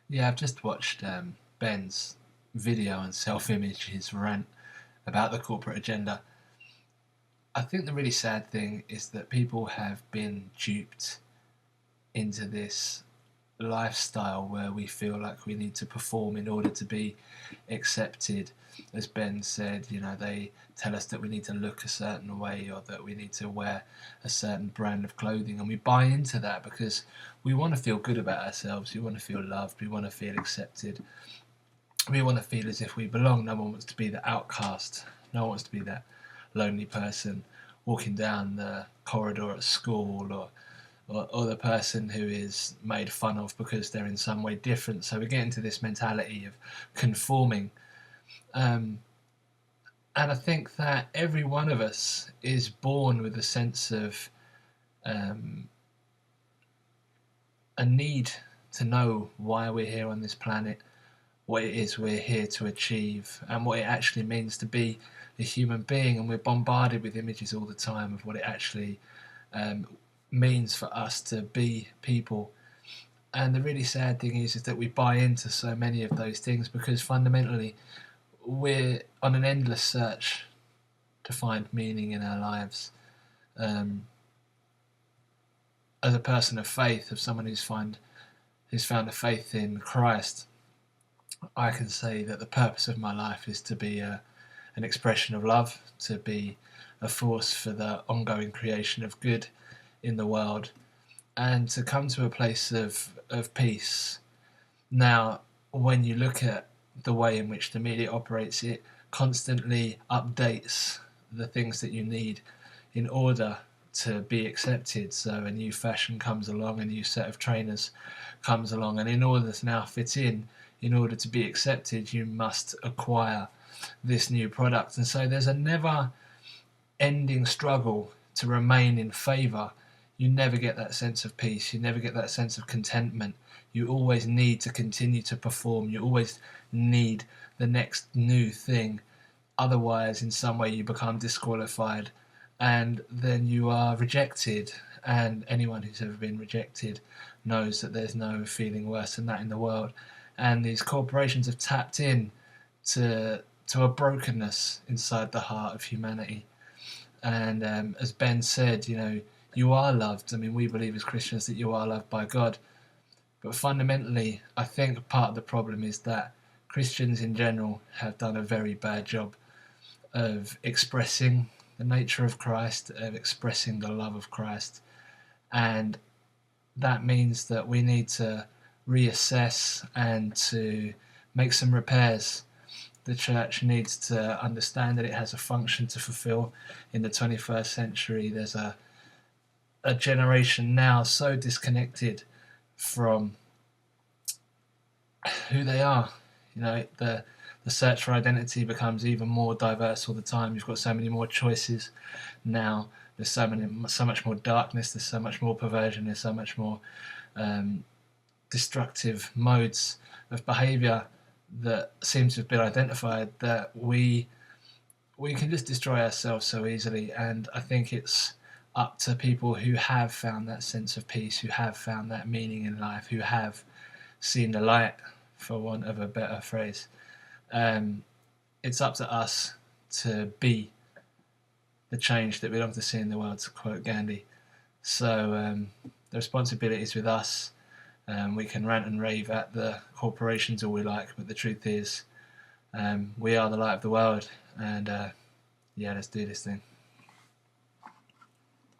Yeah, I've just watched Ben's video and self-image, his rant about the corporate agenda. I think the really sad thing is that people have been duped into this lifestyle where we feel like we need to perform in order to be accepted. As Ben said, they tell us that we need to look a certain way or that we need to wear a certain brand of clothing, and we buy into that because we want to feel good about ourselves, we want to feel loved, we want to feel accepted, we want to feel as if we belong. No one wants to be the outcast, no one wants to be that lonely person walking down the corridor at school, or the person who is made fun of because they're in some way different. So we get into this mentality of conforming. Um, and I think that every one of us is born with a sense of um, a need to know why we're here on this planet, what it is we're here to achieve, and what it actually means to be a human being. And we're bombarded with images all the time of what it actually um, means for us to be people. And the really sad thing is that we buy into so many of those things because fundamentally we're on an endless search to find meaning in our lives. Um, as a person of faith, of someone who's found a faith in Christ, I can say that the purpose of my life is to be an expression of love, to be a force for the ongoing creation of good in the world, and to come to a place of peace. Now, when you look at the way in which the media operates, it constantly updates the things that you need in order to be accepted. So a new fashion comes along, a new set of trainers comes along, and in order to now fit in order to be accepted, you must acquire this new product. And so there's a never ending struggle to remain in favour. You never get that sense of peace, you never get that sense of contentment. You always need to continue to perform, you always need the next new thing. Otherwise, in some way, you become disqualified and then you are rejected. And anyone who's ever been rejected knows that there's no feeling worse than that in the world. And these corporations have tapped in to a brokenness inside the heart of humanity. And as Ben said, you are loved. I mean, we believe as Christians that you are loved by God. But fundamentally, I think part of the problem is that Christians in general have done a very bad job of expressing the nature of Christ, of expressing the love of Christ. And that means that we need to reassess and to make some repairs. The church needs to understand that it has a function to fulfill in the 21st century. There's a generation now so disconnected from who they are. The search for identity becomes even more diverse all the time. You've got so many more choices now. There's so much more darkness. There's so much more perversion. There's so much more um, destructive modes of behaviour that seem to have been identified, that we can just destroy ourselves so easily. And I think it's up to people who have found that sense of peace, who have found that meaning in life, who have seen the light, for want of a better phrase. Um, it's up to us to be the change that we long to see in the world, to quote Gandhi. So the responsibility is with us. We can rant and rave at the corporations all we like, but the truth is, we are the light of the world, and yeah, let's do this thing.